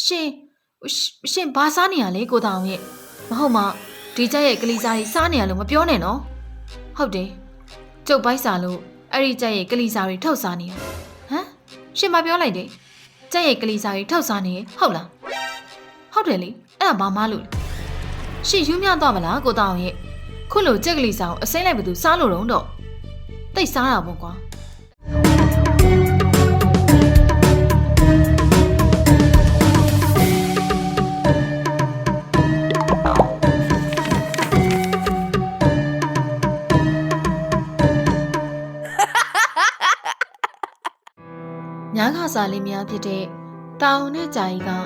ရှင်ဘာစားနေရလဲကိုတောင်ရဲ့မဟုတ်မဒီကြက်ရဲ့ကလေးစားကြီးစားနေရလို့မပြောနဲ့နော်ဟုတ်တယ်ကျုပ်ပိုက်စားလို့အဲ့ဒီကြက်ရဲ့ကလေးစားတွေထုတ်စားနေရဟမ်ရှင်မပြောလိုက်တယ်ကြက်ရဲ့ကလေးစားတွေထုတ်စားနေရဟုတ်လားဟုတ်တယ်လေအဲ့ဒါဘာမှလို့ရှင်ယူးမြတော့မလားကိုတောင်ရဲ့ခုလိုကြက်ကလေးစားကိုအစိမ့်လိုက်ဘသူစားလို့တော့တိတ်စားတာပေါ့ကွာညာခါစာလေးများဖြစ်တဲ့တာအောင်နဲ့ကြာကြီးကတာ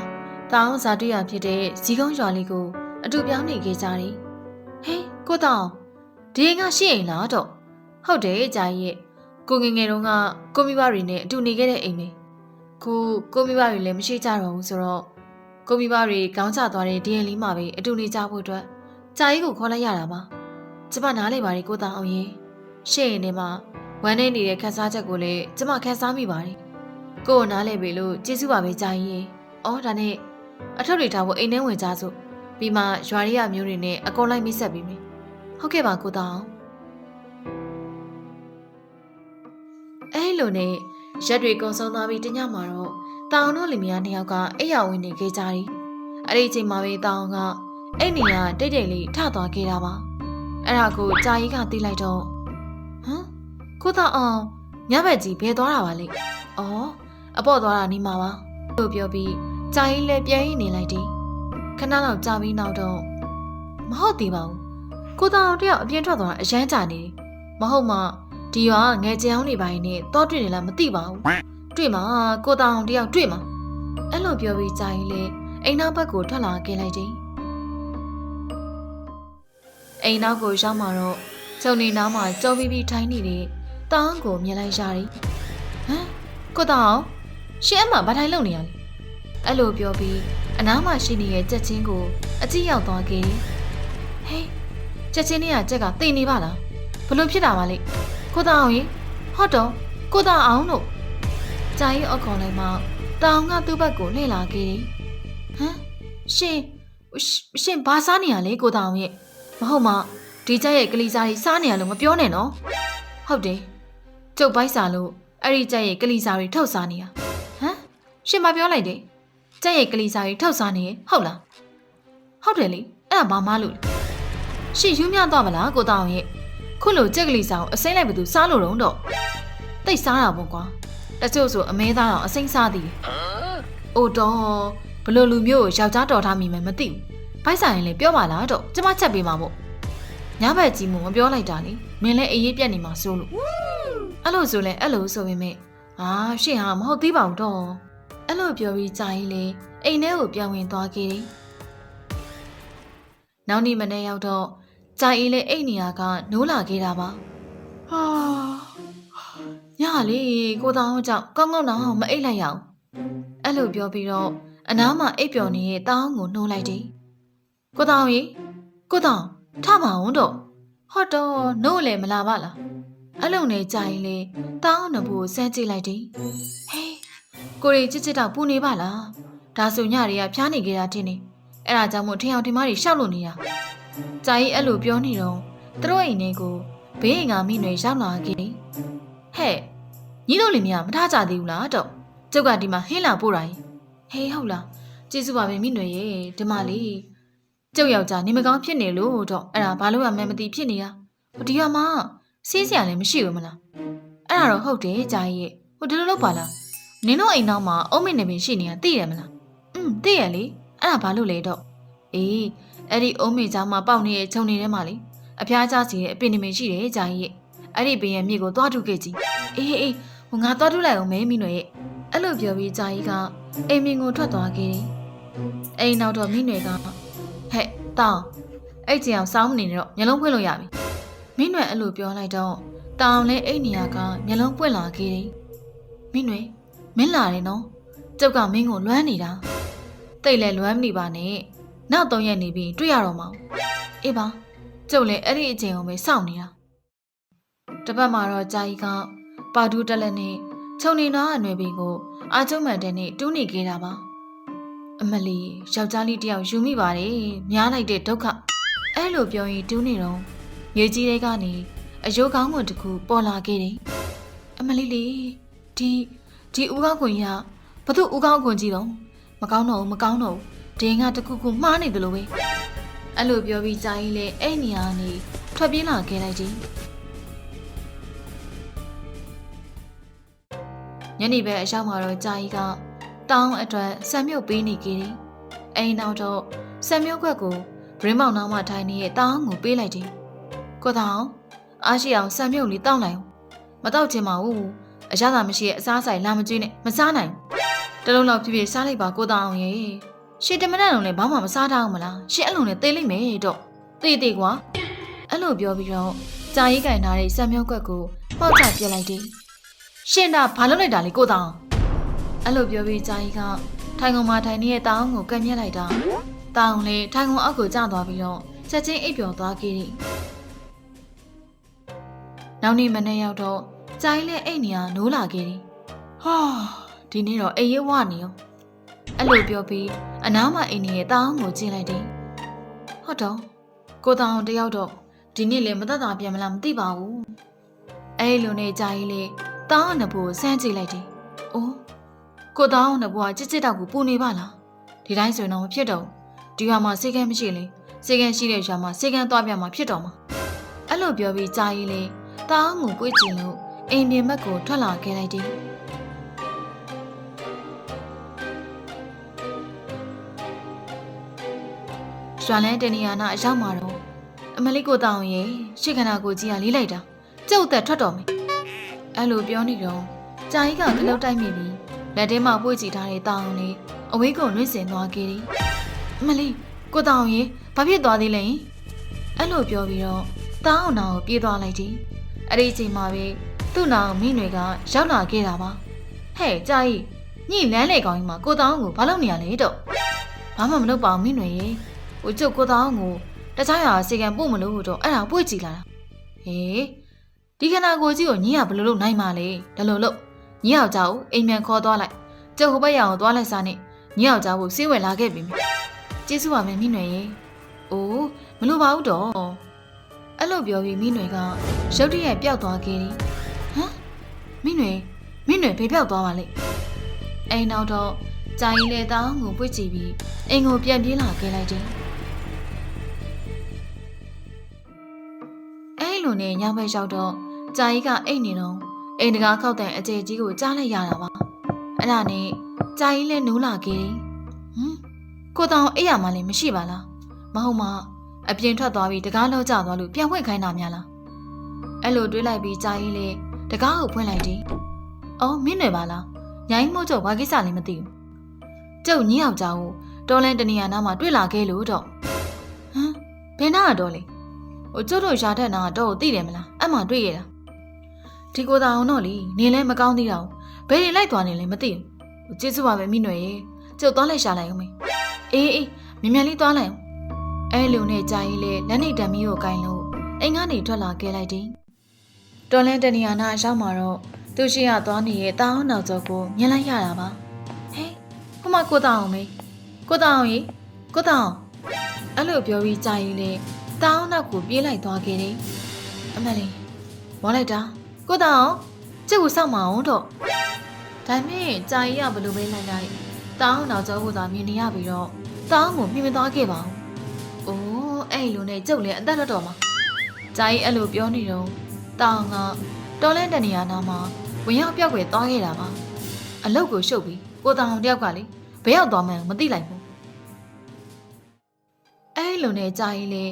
အောင်ဇာတွေ့ရဖြစ်တဲ့ဇီကုန်းရွာလေးကိုအတူပြောင်းနေခဲ့ကြတယ်ဟေးကိုတောင်ဒီအိမ်ကရှိအိမ်လားတော့ဟုတ်တယ်ကြာကြီးရဲ့ကိုငယ်ငယ်တုန်းကကိုမိဘတွေနဲ့အတူနေခဲ့တဲ့အိမ်ပဲကိုမိဘတွေလည်းမရှိကြတော့ဘူးဆိုတော့ကိုမိဘတွေခေါင်းချသွားတဲ့ဒီအိမ်လေးမှာပဲအတူနေကြဖို့အတွက်ကြာကြီးကိုခေါ်လိုက်ရတာပါကျမနားလေပါတယ်ကိုတောင်အောင်ရဲ့ရှေ့အိမ်ထဲမှာဝမ်းနေနေတဲ့ခန်းစားချက်ကိုလည်းကျမခန်းစားမိပါတယ်ကို့နားလဲပြီလို့ကျေးဇူးပါပဲကြာကြီးရေ။အော်ဒါနဲ့အထုပ်တွေထားဖို့အိမ်ထဲဝင်ကြစို့ပြီးမှရွာရိယမျိုးတွေနဲ့အကုန်လိုက်မိတ်ဆက်ပြီးမယ်။ဟုတ်ကဲ့ပါကိုတောင်။အဲ့လိုနဲ့ရက်တွေကုန်ဆုံးသွားပြီးတညမှာတော့တောင်တို့လင်မယားနှစ်ယောက်ကအိပ်ယာဝင်နေခဲ့ကြတယ်။အဲ့ဒီအချိန်မှာပဲတောင်ကအဲ့နေရတိတ်တိတ်လေးထသွားခဲ့တာပါ။အဲ့ဒါကိုကြာကြီးကသိလိုက်တော့ဟမ်ကိုတောင်အောင်ညဘက်ကြီးဘယ်သွားတာပါလဲ။အော်အပေါ့သွားတာနေမှာပါလို့ပြောပြီးကြာကြီးလည်းပြန်ရင်းနေလိုက်တယ်ခဏလောက်ကြာပြီးနောက်တော့မဟုတ်သေးပါဘူးကိုတောင်တယောက်အပြင်ထွက်သွားတာအရမ်းကြာနေတယ်မဟုတ်မှဒီရွာငယ်ချောင်းနေပိုင်းနဲ့တော့တွေ့နေလားမသိပါဘူးတွေ့မှာကိုတောင်တယောက်တွေ့မှာအဲ့လိုပြောပြီးကြာကြီးလည်းအိမ်နောက်ဘက်ကိုထွက်လာခဲ့လိုက်တယ်အိမ်နောက်ကိုရောက်မှာတော့ကျုံနေနားမှာကြောပြီးပြီးထိုင်းနေတဲ့တောင်ကိုမြင်လိုက်ရတယ်ဟမ်ကိုတောင်ရှင်အမဘာထိုင်လုံနေရလဲအဲ့လိုပြောပြီးအနားမှာရှိနေတဲ့ကြက်ချင်းကိုအကြည့်ရောက်သွားခဲ့ဟေးကြက်ချင်းနဲ့ကကြက်ကတိတ်နေပါလားဘလို့ဖြစ်တာပါလဲကိုတောင်အောင်ရေဟုတ်တော့ကိုတောင်အောင်တို့ကြာကြီးအခေါ်လိုက်မှတောင်ကသူ့ဘက်ကိုလှည့်လာခဲ့ဟမ်ရှင်ဘာစားနေရလဲကိုတောင်ရဲ့မဟုတ်မဒီကြက်ရဲ့ကလေးစားကြီးစားနေရလို့မပြောနဲ့နော်ဟုတ်တယ်ကျုပ်ပိုက်စားလို့အဲ့ဒီကြက်ရဲ့ကလေးစားတွေထုတ်စားနေရရှင်မပြောလိုက်တယ်ကြက်ရဲ့ကလေးစားကြီးထောက်စားနေဟုတ်လားဟုတ်တယ်လေအဲ့ဒါဘာမှလို့ရှင်ယူးမြတော့မလားကိုတောင်ရဲ့ခုလိုကြက်ကလေးစားကိုအစိမ့်လိုက်ဘသူစားလို့တော့တိတ်စားတာပေါ့ကွာတချို့ဆိုအမဲသားအောင်အစိမ့်စားသေးတယ်အိုတော့ဘလို့လူမျိုးကိုယောက်ျားတော်ထားမိမယ်မသိဘူးဘိုက်ဆိုင်ရင်လည်းပြောပါလားတော့ကျမချက်ပေးမှာပေါ့ညဘက်ကြီးမို့မပြောလိုက်တာလေမင်းလည်းအေးအေးပြက်နေမှာစိုးလို့အဲ့လိုဆိုလဲအဲ့လိုဆိုပေမဲ့ရှင်ဟာမဟုတ်သေးပါဘူးတော့အဲ့လိုပြောပြီးကြာကြီးလေအိမ်ထဲကိုပြန်ဝင်သွားခဲ့တယ်။နောက်နေ့မနေ့ရောက်တော့ကြာကြီးလေအိမ်နေရာကနိုးလာခဲ့တာပါ။ညလေကိုတောင်ကြောင့်ကောင်းကောင်းတော့မအိပ်လိုက်ရအောင်။အဲ့လိုပြောပြီးတော့အနားမှာအိပ်ပျော်နေတဲ့တောင်းကိုနှိုးလိုက်တယ်။ကိုတောင်ရေကိုတောင်ထပါအောင်တော့ဟောတော့နိုးလေမလာပါလား။အဲ့လိုနဲ့ကြာကြီးလေတောင်းနဘူးစမ်းကြည့်လိုက်တယ်။ဟေးကိုရီချစ်တော့ပူနေပါလားဒါဆိုညတွေကဖျားနေကြတာထင်နေအဲ့ဒါကြောင့်မို့ထင်အောင်ထင်မှားတွေရှောက်လို့နေတာကြာကြီးအဲ့လိုပြောနေတော့သူတို့အိမ်ထဲကိုဘေးအိမ်ကမိနွေရောက်လာခဲ့ဟဲ့ညီတို့လေးမမထားကြသေးဘူးလားတော့ကျုပ်ကဒီမှာဟင်းလာပို့တာဟေးဟုတ်လားကျေးဇူးပါပဲမိနွေရေဒီမှာလေးကျုပ်ယောက်ျားနေမကောင်းဖြစ်နေလို့တော့အဲ့ဒါဘာလို့မှမသိဖြစ်နေတာဒီကမှစီးစရာလည်းမရှိဘူးမလားအဲ့ဒါတော့ဟုတ်တယ်ကြာကြီးရဲ့ဟိုဒီလိုလုပ်ပါလားနင်တို့အိမ်နောက်မှာအုံးမင်းနေပင်ရှိနေတာသိရမလားသိရလေအဲ့ဒါဘာလို့လဲတော့အေးအဲ့ဒီအုံးမင်းเจ้าမှာပေါက်နေတဲ့ခြုံနေထဲမှာလေအဖျားကျစီတဲ့အပင်နေပင်ရှိတယ်ဂျာကြီးရဲ့အဲ့ဒီပင်ရဲ့မြေကိုသွားထုခဲ့ကြည့်အေးဟိုငါသွားထုလိုက်အောင်မဲမိနွယ်ရဲ့အဲ့လိုပြောပြီးဂျာကြီးကအိမ်မင်းကိုထွက်သွားခဲ့တယ်အိမ်နောက်တော့မိနွယ်ကဟဲ့တောင်းအဲ့ကျင်အောင်စောင်းမနေနဲ့တော့မျက်လုံးဖွင့်လို့ရပြီမိနွယ်အဲ့လိုပြောလိုက်တော့တောင်းလဲအိမ်နေရကမျက်လုံးပွင့်လာခဲ့တယ်မိနွယ်မင်းလာတယ်နော်ကျုပ်ကမင်းကိုလွမ်းနေတာတိတ်လဲလွမ်းမနေပါနဲ့နောက်3ရက်နေပြီးတွေ့ရတော့မှာအေးပါကျုပ်လည်းအဲ့ဒီအချိန်ကိုပဲစောင့်နေတာတပတ်မှာတော့ကြာကြီးကပါဒူးတက်လက်နဲ့ခြုံနေနာအနွယ်ပင်ကိုအာကျုံမှန်တဲ့နဲ့တူးနေခဲ့တာပါ အမလီယောက်ျားလေးတယောက်ယူမိပါတယ်များလိုက်တဲ့ဒုက္ခအဲ့လိုပြောရင်တူးနေတော့မြေကြီးတွေကနေအယိုးကောင်းကွန်တစ်ခုပေါ်လာခဲ့တယ်အမလီလေးဒီဦးကောင်းကွန်ကြီးကဘာလို့ဦးကောင်းကွန်ကြီးတော့မကောင်းတော့ဒီငါတခုခုမှားနေတယ်လို့ပဲအဲ့လိုပြောပြီးကြာကြီးလေအဲ့နေရာကနေထွက်ပြေးလာခဲ့လိုက်တယ်ညနေပဲအရောက်မှာတော့ကြာကြီးကတောင်းအတွက်ဆက်မြုပ်ပေးနေကြတယ်အိမ်နောက်တော့ဆက်မြုပ်ခွက်ကိုရင်းမောင်နောက်မှထိုင်နေတဲ့တောင်းကိုပေးလိုက်တယ်ကိုတောင်းအားရှိအောင်ဆက်မြုပ်လေးတောင်းလိုက်မတောက်ချင်ပါဘူးအရသာမရှိရဲ့အစားဆိုင်လာမကျွေးနဲ့မစားနိုင်တလုံးလောက်ဖြစ်ဖြစ်စားလိုက်ပါကိုတောင်းရဲ့ရှစ်တမနက်လုံးလည်းဘာမှမစားထားအောင်မလားရှစ်အလုံးနဲ့သေလိမ့်မယ်တော့သေကွာအဲ့လိုပြောပြီးတော့ကြာရီးကင်ထားတဲ့ဆက်မြုပ်ခွက်ကိုပေါက်ချပြစ်လိုက်တယ်ရှင်တာဘာလုပ်လိုက်တာလဲကိုတောင်းအဲ့လိုပြောပြီးကြာရီးကထိုင်ကုန်မှာထိုင်နေတဲ့တောင်းကိုကပ်မြက်လိုက်တာတောင်းလေထိုင်ကုန်အောက်ကိုကျသွားပြီးတော့ချက်ချင်းအိပ်ပျော်သွားခဲ့တယ်နောက်နေ့မနေ့ရောက်တော့ကြာရီးလည်းအိတ်နေရနိုးလာခဲ့တယ်ဟာဒီနေ့တော့အိပ်ရဝနေရောအဲ့လိုပြောပြီးအနားမှာအိမ်နေတဲ့တောင်းကိုကျင်းလိုက်တယ်ဟုတ်တော့ကိုတောင်းတယောက်တော့ဒီနေ့လည်းမသက်သာပြန်မလားမသိပါဘူးအဲ့လိုနဲ့ကြာရီးလေတောင်းနဘိုးစမ်းကြည့်လိုက်တယ်အိုးကိုတောင်းနဘိုးကကြစ်တောက်ကိုပူနေပါလားဒီတိုင်းဆိုရင်တော့မဖြစ်တော့ဒီရွာမှာစေကန်းမရှိလေစေကန်းရှိတဲ့ရွာမှာစေကန်းသွားပြမှာဖြစ်တော့မှာအဲ့လိုပြောပြီးကြာရီးလေတောင်းကိုပွေးချင်လို့အိမ်ပြင်ဘက်ကိုထွက်လာခဲ့လိုက်တယ်ရွာလန်းတနေရာနာအရောက်မှာတော့အမလေးကိုတောင်းရဲ့ရှေ့ခန္ဓာကိုကြီးကလေးလိုက်တာကျုပ်သက်ထွက်တော်မယ်အဲ့လိုပြောနေတော့ကြာကြီးကခလုတ်တိုက်မိပြီးလက်ထဲမှာပွေ့ကြည့်ထားတဲ့တောင်းလေးအဝေးကိုနှွှင့်စင်သွားခဲ့တယ်အမလေးကိုတောင်းရဲ့ဘာဖြစ်သွားသေးလဲအဲ့လိုပြောပြီးတော့တောင်းအောင်ကိုပြေးသွားလိုက်တယ်အဲ့ဒီအချိန်မှာပဲသူ့နောင်မိနွေကရောက်လာခဲ့တာပါဟဲ့ကြာကြီးညိလန်းလေကောင်းကြီးမှာကိုတောင်းကိုဘာလုပ်နေရလဲတော့ဘာမှမလုပ်ပါဘူးမိနွေရဲ့ဟိုကျုပ်ကိုတောင်းကိုတခြားရွာစေကံပို့မလို့တော့အဲ့ဒါပွေ့ကြည့်လာတာဟေးဒီခနာကိုကြီးကိုညီကဘယ်လိုလုပ်နိုင်မှာလဲဒါလိုလို့ညီယောက်ျားကိုအိမ်မြန်ခေါ်သွားလိုက်ကျုပ်ဟိုဘက်ရအောင်သွားလိုက်စားနဲ့ညီယောက်ျားကိုစေးဝယ်လာခဲ့ပြီကျေးဇူးပါမယ်မိနွေရေအိုးမလိုပါဘူးတော့အဲ့လိုပြောပြီးမိနွေကရုတ်တရက်ပျောက်သွားခဲ့တယ်ဟမ်မိနွေဖေးပျောက်သွားပါလေအိမ်နောက်တော့ကြာရင်လေတောင်းကိုပွေ့ကြည့်ပြီးအိမ်ကိုပြန်ပြေးလာခဲ့လိုက်တယ်အဲ့လိုနဲ့ညဘက်ရောက်တော့ကြာကြီးကအိတ်နေတော့အိမ်တကားခောက်တဲ့အကျဲကြီးကိုကြားလိုက်ရတာပါအဲ့ဒါနဲ့ကြာကြီးလည်းနိုးလာခဲ့တယ်ကိုတောင်အိတ်ရမှလည်းမရှိပါလားမဟုတ်မှအပြင်ထွက်သွားပြီးတကားလောက်ကျသွားလို့ပြန်ဖွင့်ခိုင်းတာများလားအဲ့လိုတွေးလိုက်ပြီးကြာကြီးလည်းတကားကိုဖွင့်လိုက်တယ်အော်မင်းတွေပါလားညာကြီးမို့ကျုပ်ဘာကိစ္စလဲမသိဘူးကျုပ်ညယောက်ျားကိုတော်လန်တနေရာနားမှာတွေ့လာခဲ့လို့တော့ဘယ်နာတော့လဲဟိုကျုပ်တို့ရှာထက်နာတော့သိတယ်မလားအဲ့မှတွေ့ရတာဒီကိုသာအောင်တော့လေနေလဲမကောင်းသေးတော့ဘယ်နေလိုက်သွားနေလဲမသိဘူးကျေးဇူးပါပဲမိနွယ်ရေကျုပ်သွားလိုက်ရှာလိုက်အောင်မေအေးမြန်မြန်လေးသွားလိုက်အောင်အဲ့လိုနဲ့ကြာကြီးလေလက်နေတံမီးကိုကင်လို့အိမ်ကနေထွက်လာခဲ့လိုက်တယ်တော်လန်တနေရာနာရောက်မှာတော့သူရှိရသွားနေတဲ့တာအောင်နောက်ကျော်ကိုမြင်လိုက်ရတာပါဟဲ့ဟိုမှာကိုတောင်အောင်မေကိုတောင်အောင်ရေကိုတောင်အဲ့လိုပြောပြီးကြာကြီးလေတောင်းနောက်ကိုပြေးလိုက်သွားခဲ့တယ်အမလေးဝါလိုက်တာကိုတောင်ကျုပ်ကိုစောက်မအောင်တော့ဒါမဲ့ကြာကြီးကဘလို့ပဲလိုက်လိုက်တောင်းနောက်ကျော်ကိုသာမြင်နေရပြီးတော့တောင်းကိုမြင်မသွားခဲ့ပါဘူးအိုးအဲ့လိုနဲ့ကျုပ်လည်းအသက်လွတ်တော်မှာကြာကြီးအဲ့လိုပြောနေတော့တောင်းကတော်လဲတနေရာနာမှာဝင်ရောက်ပြောက်ွယ်သွားခဲ့တာပါအလုတ်ကိုရှုပ်ပြီးကိုတောင်တယောက်ကလေဘယ်ရောက်သွားမှန်းမသိလိုက်ဘူးအဲ့လိုနဲ့ကြာကြီးလေ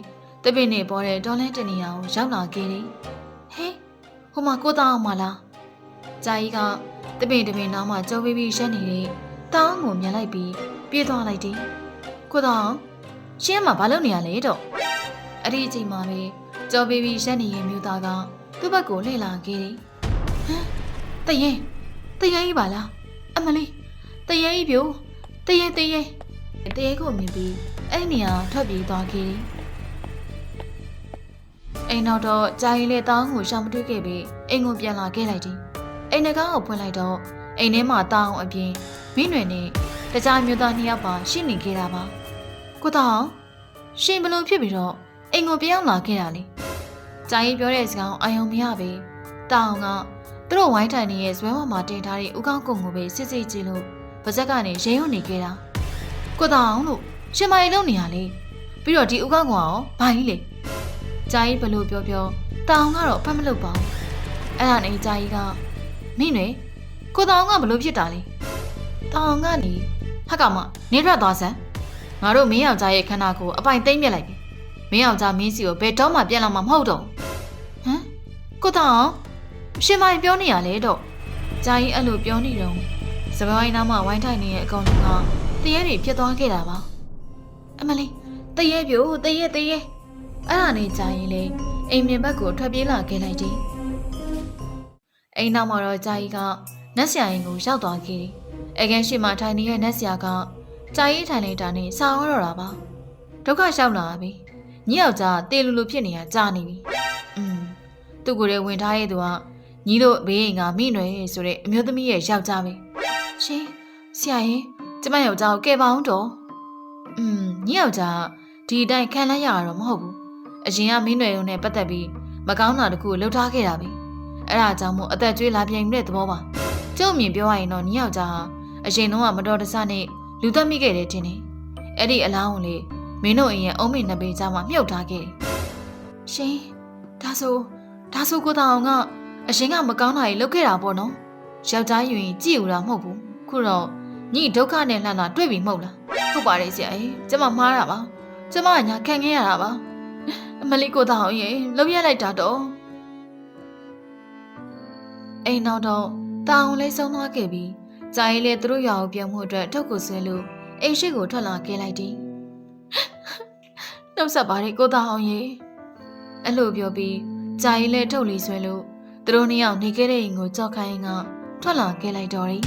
တပည့်နေပေါ်တဲ့တော်လဲတနေရာကိုရောက်လာခဲ့တယ်ဟဲ့ဟိုမှာကိုတောင်မလားကြာကြီးကတပည့်နားမှာကြောပေးပြီးရက်နေတဲ့တောင်းကိုမြင်လိုက်ပြီးပြေးသွားလိုက်တယ်ကိုတောင်ရှင်းမှာဘာလုပ်နေရလဲတော့အဲ့ဒီအချိန်မှာပဲကြောပေးပြီးရက်နေရင်မြို့သားကသူ့ဘက်ကိုလှည့်လာခဲ့တယ်ဟမ်တရေကြီးပါလားအမလေးတရေကြီးပြိုတရေကိုမြင်ပြီးအဲ့နေရာထွက်ပြေးသွားခဲ့တယ်အိမ်နောက်တော့ကြာရင်လေတောင်းကိုရှာမတွေ့ခဲ့ပြီးအိမ်ကိုပြန်လာခဲ့လိုက်တယ်အိမ်တကားကိုဖွင့်လိုက်တော့အိမ်ထဲမှာတောင်းအပြင်မိနွယ်နဲ့ တခြားမျိုးသားနှစ်ယောက်ပါရှိနေခဲ့တာပါကိုတောင်ရှင်ဘလို့ဖြစ်ပြီးတော့အိမ်ကိုပြောင်းလာခဲ့တာလေဂျာကြီးပြောတဲ့စကားအာယုံမရပဲတောင်ကသူတို့ဝိုင်းထိုင်နေတဲ့ဇွဲဝမှာတင်ထားတဲ့ဥကောင်းကုံကိုပဲစစ်စစ်ကြည့်လို့ပါဇက်ကနေရေရွံ့နေခဲ့တာကိုတောင်လို့ရှင်မကြီးလုံနေရလေပြီးတော့ဒီဥကောင်းကောင်ရောဘာကြီးလေဂျာကြီးဘလို့ပြောတောင်ကတော့ဖတ်မလုပ်ပါဘူးအဲ့ဒါနဲ့ဂျာကြီးကမင်းတွေကိုတောင်ကဘလို့ဖြစ်တာလဲတောင်ကနေဟက်ကောင်မနေထွက်သွားစမ်းငါတို့မင်းယောက်ျားရဲ့ခန္ဓာကိုယ်အပိုင်သိမ့်မြက်လိုက်ပြီမင်းယောက်ျားမင်းစီကိုဘယ်တော့မှပြန်လာမှာမဟုတ်တော့ဟမ်ကိုတောင်ရှင်မကြီးပြောနေရလေတော့ဂျာကြီးအဲ့လိုပြောနေတော့စပယ်ဝိုင်းနားမှာဝိုင်းထိုင်နေတဲ့အကောင်ကတရေတွေဖြစ်သွားခဲ့တာပါအမလေးတရေပြိုတရေအဲ့ဒါနဲ့ဂျာကြီးလေအိမ်မြင်ဘက်ကိုထွက်ပြေးလာခဲ့လိုက်တယ်အိမ်နောက်မှာတော့ဂျာကြီးကနတ်ဆရာရင်ကိုရောက်သွားခဲ့တယ်အကန်းရှိမှထိုင်နေတဲ့နတ်ဆရာကဂျာကြီးထိုင်လိုက်တာနဲ့စာရောတာပါဒုက္ခရောက်လာပြီညယောက်ျားတေလူလူဖြစ်နေတာကြာနေပြီသူ့ကိုယ်ရဲ့ဝင်ထားရဲ့သူကညီတို့ဘေးအိမ်ကမိနွယ်ဆိုတဲ့အမျိုးသမီးရဲ့ယောက်ျားပဲရှင်ဆရာရင်ကျမယောက်ျားကိုကဲပါအောင်တော့ညယောက်ျားဒီအတိုင်းခံလိုက်ရတော့မဟုတ်ဘူးအရင်ကမင်းနွယ်ရုံနဲ့ပတ်သက်ပြီးမကောင်းတာတခုလှုပ်ထားခဲ့တာပဲအဲ့ဒါကြောင့်မို့အသက်ကျွေးလာပြိုင်တဲ့သဘောပါကျုပ်မြင်ပြောရရင်တော့ညယောက်ျားဟာအရင်တော့မတော်တဆနဲ့လူသက်မိခဲ့တယ်တင်တယ်အဲ့ဒီအလောင်းကိုလေမင်းတို့အိမ်ရဲ့အုံးမိနှစ်ပေကြားမှာမြုပ်ထားခဲ့တယ်ရှင်ဒါဆိုကိုတောင်ကအရင်ကမကောင်းတာကြီးလုပ်ခဲ့တာပေါ့နော်ယောက်ျားယူရင်ကြည့်ဦးတာမဟုတ်ဘူးခုတော့ညီဒုက္ခနဲ့လှမ်းလာတွေ့ပြီမဟုတ်လားဟုတ်ပါတယ်ဆရာကြီးကျမမှားတာပါကျမကညာခံခဲ့ရတာပါအမလေးကိုတောင်ရေလုံးရက်လိုက်တာတော့အိမ်နောက်တော့တောင်လေးဆုံးသွားခဲ့ပြီးဂျာကြီးလည်းသူတို့ရွာကိုပြန်မှုအတွက်ထုတ်ကိုဆွဲလို့အိမ်ရှိကိုထွက်လာခဲ့လိုက်တယ်နှုတ်ဆက်ပါတယ်ကိုတောင်ရေအဲ့လိုပြောပြီးဂျာကြီးလည်းထုတ်လီဆွဲလို့သူတို့နှစ်ယောက်နေခဲ့တဲ့အိမ်ကိုကြောက်ခိုင်းကထွက်လာခဲ့လိုက်တော့တယ်